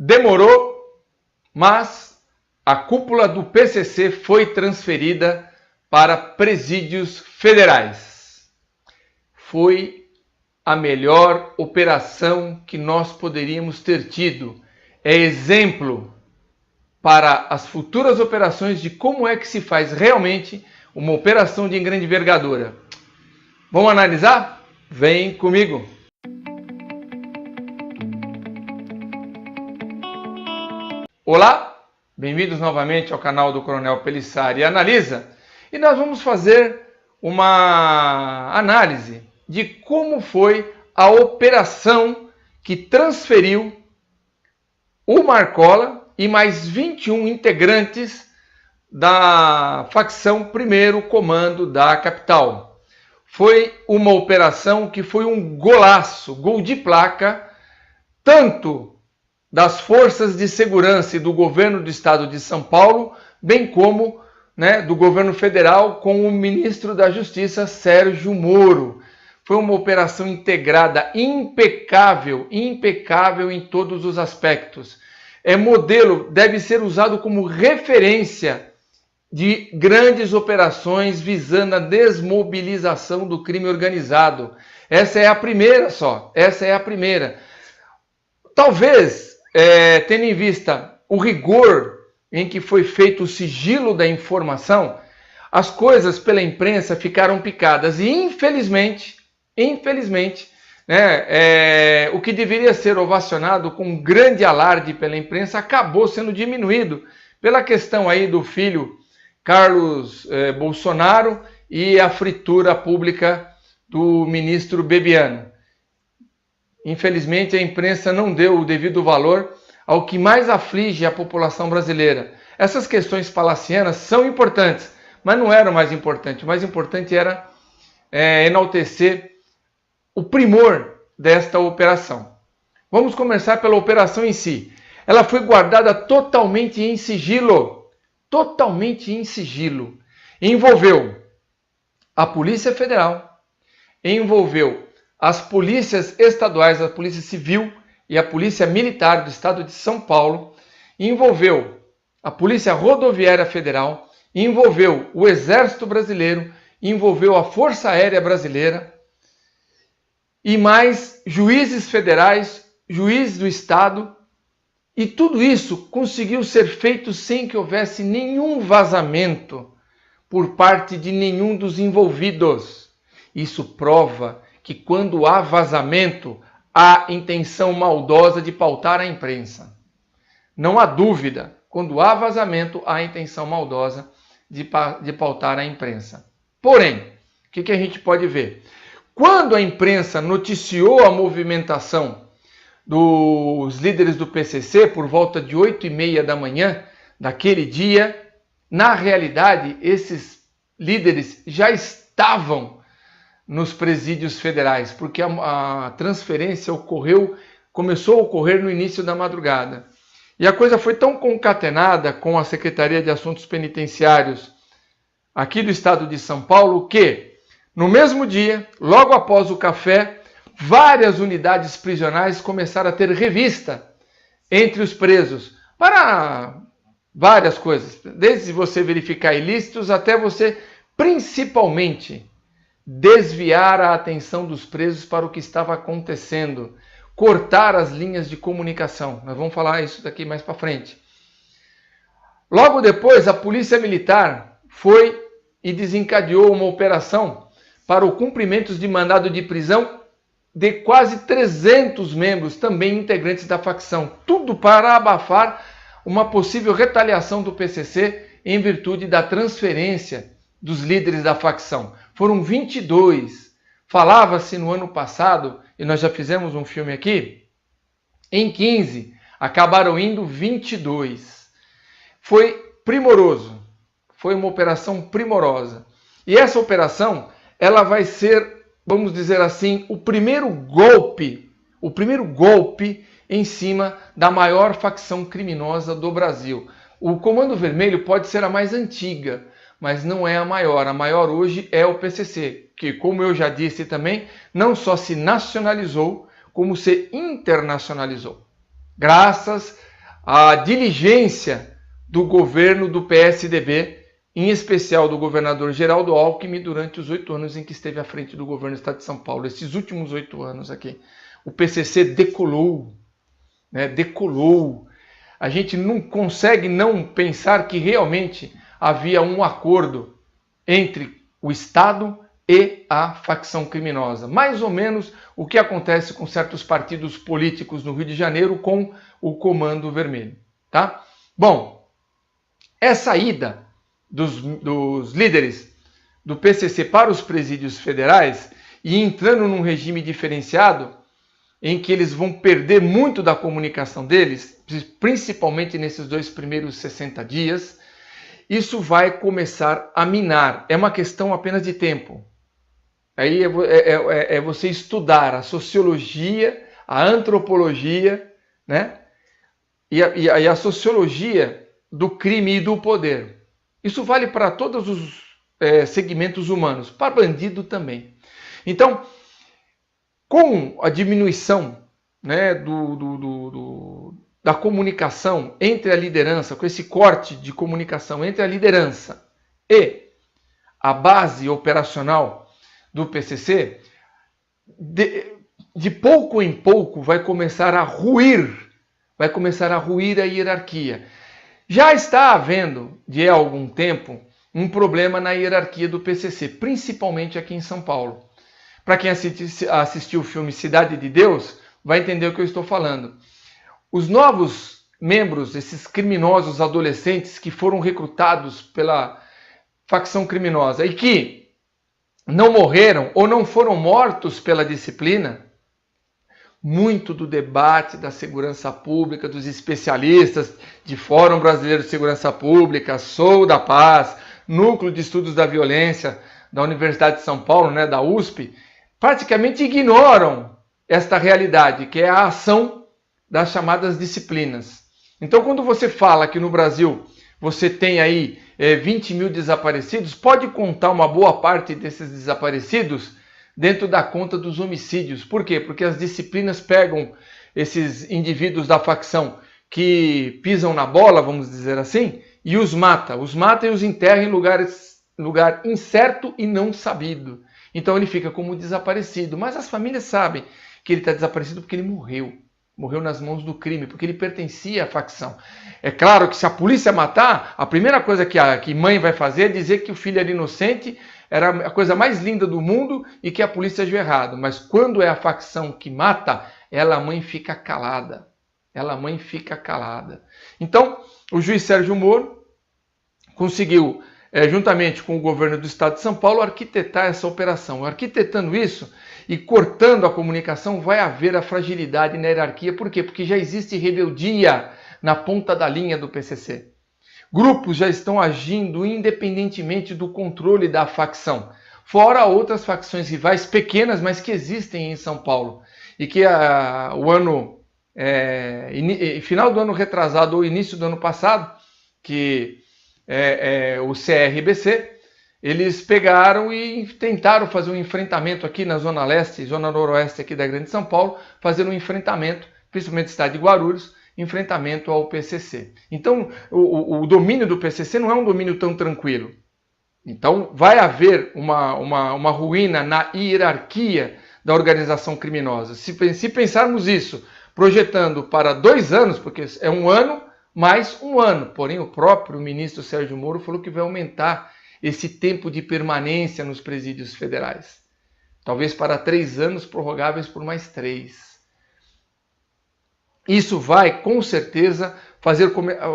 Demorou, mas a cúpula do PCC foi transferida para presídios federais. Foi a melhor operação que nós poderíamos ter tido. É exemplo para as futuras operações de como é que se faz realmente uma operação de grande envergadura. Vamos analisar? Vem comigo! Olá, bem-vindos novamente ao canal do Coronel Pelissari Analisa. E nós vamos fazer uma análise de como foi a operação que transferiu o Marcola e mais 21 integrantes da facção Primeiro Comando da capital. Foi uma operação que foi um golaço, gol de placa, tanto das forças de segurança e do governo do estado de São Paulo, bem como do governo federal com o ministro da Justiça, Sérgio Moro. Foi uma operação integrada, impecável em todos os aspectos. É modelo, deve ser usado como referência de grandes operações visando a desmobilização do crime organizado. Essa é a primeira só, essa é a primeira. Talvez, tendo em vista o rigor em que foi feito o sigilo da informação, as coisas pela imprensa ficaram picadas e infelizmente, o que deveria ser ovacionado com grande alarde pela imprensa acabou sendo diminuído pela questão aí do filho Carlos Bolsonaro e a fritura pública do ministro Bebiano. Infelizmente, a imprensa não deu o devido valor ao que mais aflige a população brasileira. Essas questões palacianas são importantes, mas não era o mais importante. O mais importante era enaltecer o primor desta operação. Vamos começar pela operação em si. Ela foi guardada totalmente em sigilo. Envolveu a Polícia Federal, envolveu as polícias estaduais, a Polícia Civil e a Polícia Militar do Estado de São Paulo, envolveu a Polícia Rodoviária Federal, envolveu o Exército Brasileiro, envolveu a Força Aérea Brasileira e mais juízes federais, juízes do Estado, e tudo isso conseguiu ser feito sem que houvesse nenhum vazamento por parte de nenhum dos envolvidos. Isso prova que quando há vazamento, há intenção maldosa de pautar a imprensa. Não há dúvida, quando há vazamento, há intenção maldosa de pautar a imprensa. Porém, o que a gente pode ver? Quando a imprensa noticiou a movimentação dos líderes do PCC por volta de 8h30 da manhã daquele dia, na realidade, esses líderes já estavam nos presídios federais, porque a transferência começou a ocorrer no início da madrugada. E a coisa foi tão concatenada com a Secretaria de Assuntos Penitenciários aqui do estado de São Paulo que, no mesmo dia, logo após o café, várias unidades prisionais começaram a ter revista entre os presos para várias coisas, desde você verificar ilícitos até você, principalmente, desviar a atenção dos presos para o que estava acontecendo, cortar as linhas de comunicação. Nós vamos falar isso daqui mais para frente. Logo depois, a Polícia Militar foi e desencadeou uma operação para o cumprimento de mandado de prisão de quase 300 membros, também integrantes da facção. Tudo para abafar uma possível retaliação do PCC em virtude da transferência dos líderes da facção. Foram 22. Falava-se no ano passado, e nós já fizemos um filme aqui, em 15, acabaram indo 22. Foi primoroso, foi uma operação primorosa. E essa operação, ela vai ser, vamos dizer assim, o primeiro golpe em cima da maior facção criminosa do Brasil. O Comando Vermelho pode ser a mais antiga, mas não é a maior. A maior hoje é o PCC, que, como eu já disse também, não só se nacionalizou, como se internacionalizou. Graças a diligência do governo do PSDB, em especial do governador Geraldo Alckmin, durante os 8 anos em que esteve à frente do governo do estado de São Paulo. Esses últimos 8 anos aqui, o PCC decolou, né? Decolou. A gente não consegue não pensar que realmente havia um acordo entre o Estado e a facção criminosa. Mais ou menos o que acontece com certos partidos políticos no Rio de Janeiro com o Comando Vermelho. Tá? Bom, essa ida dos líderes do PCC para os presídios federais e entrando num regime diferenciado, em que eles vão perder muito da comunicação deles, principalmente nesses 2 primeiros 60 dias, isso vai começar a minar. É uma questão apenas de tempo. Aí é você estudar a sociologia, a antropologia, né? E a sociologia do crime e do poder. Isso vale para todos os segmentos humanos, para bandido também. Então, com a diminuição, né, da comunicação entre a liderança, com esse corte de comunicação entre a liderança e a base operacional do PCC, de pouco em pouco vai começar a ruir a hierarquia. Já está havendo, de algum tempo, um problema na hierarquia do PCC, principalmente aqui em São Paulo. Para quem assistiu o filme Cidade de Deus, vai entender o que eu estou falando. Os novos membros, esses criminosos adolescentes que foram recrutados pela facção criminosa e que não morreram ou não foram mortos pela disciplina, muito do debate da segurança pública, dos especialistas de Fórum Brasileiro de Segurança Pública, Sou da Paz, Núcleo de Estudos da Violência da Universidade de São Paulo, né, da USP, praticamente ignoram esta realidade, que é a ação das chamadas disciplinas. Então, quando você fala que no Brasil você tem aí 20 mil desaparecidos, pode contar uma boa parte desses desaparecidos dentro da conta dos homicídios. Por quê? Porque as disciplinas pegam esses indivíduos da facção que pisam na bola, vamos dizer assim, e os mata e os enterra em lugar incerto e não sabido. Então ele fica como desaparecido. Mas as famílias sabem que ele está desaparecido porque ele morreu. Morreu nas mãos do crime, porque ele pertencia à facção. É claro que se a polícia matar, a primeira coisa que mãe vai fazer é dizer que o filho era inocente, era a coisa mais linda do mundo e que a polícia agiu errado. Mas quando é a facção que mata, a mãe fica calada. Então, o juiz Sérgio Moro conseguiu, juntamente com o governo do estado de São Paulo, arquitetar essa operação. Arquitetando isso e cortando a comunicação, vai haver a fragilidade na hierarquia. Por quê? Porque já existe rebeldia na ponta da linha do PCC. Grupos já estão agindo independentemente do controle da facção. Fora outras facções rivais pequenas, mas que existem em São Paulo. E que final do ano retrasado ou início do ano passado, que o CRBC, eles pegaram e tentaram fazer um enfrentamento aqui na Zona Leste, Zona Noroeste aqui da Grande São Paulo, fazer um enfrentamento, principalmente no estado de Guarulhos, enfrentamento ao PCC. Então, o domínio do PCC não é um domínio tão tranquilo. Então, vai haver uma ruína na hierarquia da organização criminosa. Se pensarmos isso, projetando para 2 anos, porque é 1 ano mais 1 ano, porém o próprio ministro Sérgio Moro falou que vai aumentar esse tempo de permanência nos presídios federais. Talvez para 3 anos, prorrogáveis por mais 3. Isso vai, com certeza, fazer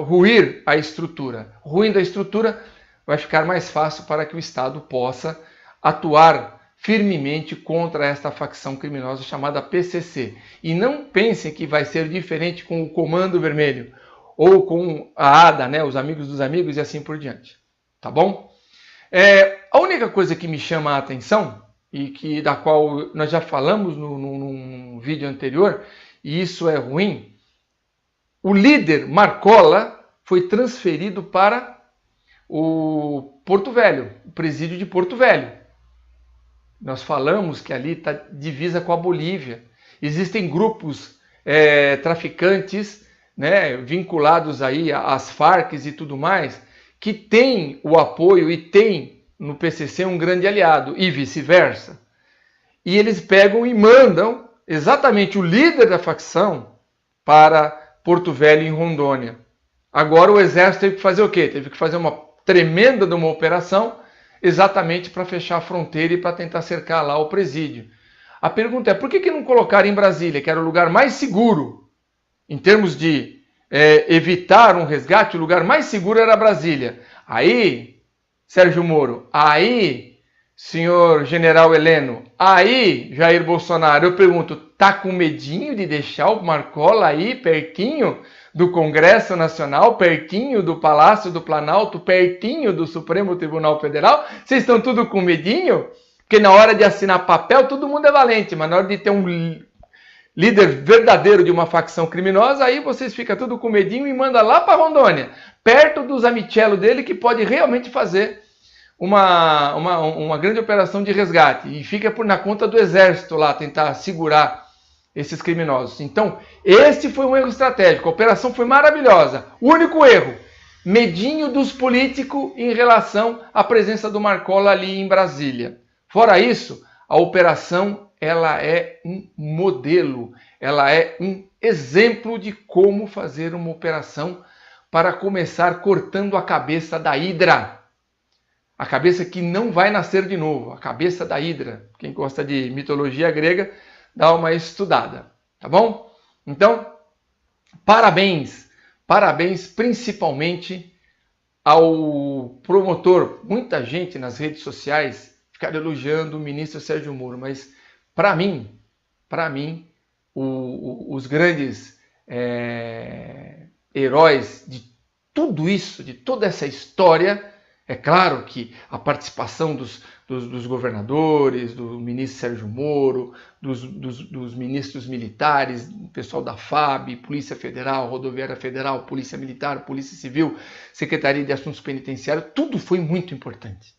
ruir a estrutura. Ruindo a estrutura, vai ficar mais fácil para que o Estado possa atuar firmemente contra esta facção criminosa chamada PCC. E não pensem que vai ser diferente com o Comando Vermelho ou com a ADA, né, os Amigos dos Amigos e assim por diante. Tá bom? A única coisa que me chama a atenção, e da qual nós já falamos num vídeo anterior, e isso é ruim, o líder Marcola foi transferido para o Porto Velho, o presídio de Porto Velho. Nós falamos que ali está divisa com a Bolívia. Existem grupos traficantes né, vinculados aí às Farc e tudo mais, que tem o apoio e tem no PCC um grande aliado, e vice-versa. E eles pegam e mandam exatamente o líder da facção para Porto Velho, em Rondônia. Agora o exército teve que fazer o quê? Teve que fazer uma tremenda de uma operação exatamente para fechar a fronteira e para tentar cercar lá o presídio. A pergunta é, por que não colocaram em Brasília, que era o lugar mais seguro, em termos de evitar um resgate, o lugar mais seguro era Brasília. Aí, Sérgio Moro, aí, senhor general Heleno, aí, Jair Bolsonaro, eu pergunto, tá com medinho de deixar o Marcola aí pertinho do Congresso Nacional, pertinho do Palácio do Planalto, pertinho do Supremo Tribunal Federal? Vocês estão tudo com medinho? Porque na hora de assinar papel todo mundo é valente, mas na hora de ter um líder verdadeiro de uma facção criminosa, aí vocês ficam tudo com medinho e manda lá para Rondônia, perto dos amichelos dele, que pode realmente fazer uma grande operação de resgate. E fica na conta do exército lá, tentar segurar esses criminosos. Então, esse foi um erro estratégico. A operação foi maravilhosa. O único erro, medinho dos políticos em relação à presença do Marcola ali em Brasília. Fora isso, a operação ela é um modelo, ela é um exemplo de como fazer uma operação para começar cortando a cabeça da Hidra. A cabeça que não vai nascer de novo, a cabeça da Hidra. Quem gosta de mitologia grega, dá uma estudada, tá bom? Então, parabéns, parabéns principalmente ao promotor. Muita gente nas redes sociais fica elogiando o ministro Sérgio Moro, mas para mim, os grandes heróis de tudo isso, de toda essa história, é claro que a participação dos governadores, do ministro Sérgio Moro, dos ministros militares, do pessoal da FAB, Polícia Federal, Rodoviária Federal, Polícia Militar, Polícia Civil, Secretaria de Assuntos Penitenciários, tudo foi muito importante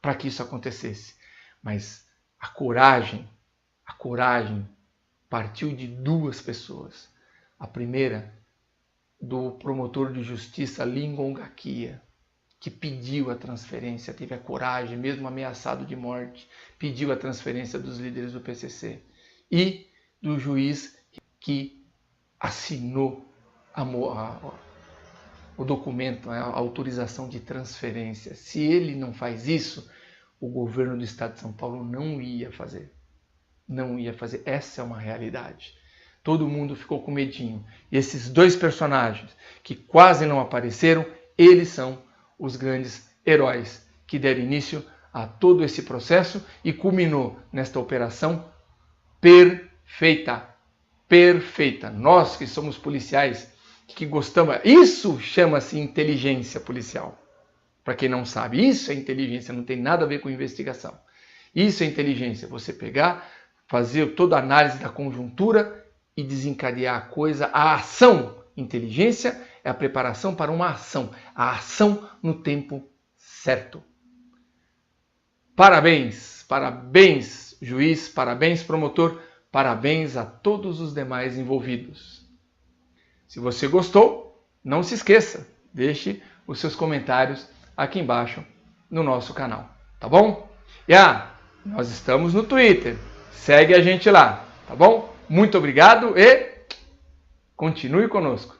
para que isso acontecesse. Mas a coragem partiu de duas pessoas. A primeira, do promotor de justiça Lingon Gakia, que pediu a transferência, teve a coragem, mesmo ameaçado de morte, pediu a transferência dos líderes do PCC. E do juiz que assinou o documento, a autorização de transferência. Se ele não faz isso, o governo do estado de São Paulo não ia fazer. Não ia fazer. Essa é uma realidade. Todo mundo ficou com medinho. E esses dois personagens que quase não apareceram, eles são os grandes heróis que deram início a todo esse processo e culminou nesta operação perfeita. Perfeita. Nós que somos policiais, que gostamos... Isso chama-se inteligência policial. Para quem não sabe, isso é inteligência, não tem nada a ver com investigação. Isso é inteligência, você pegar, fazer toda a análise da conjuntura e desencadear a coisa, a ação. Inteligência é a preparação para uma ação, a ação no tempo certo. Parabéns, parabéns juiz, parabéns promotor, parabéns a todos os demais envolvidos. Se você gostou, não se esqueça, deixe os seus comentários aqui embaixo no nosso canal, tá bom? E nós estamos no Twitter, segue a gente lá, tá bom? Muito obrigado e continue conosco.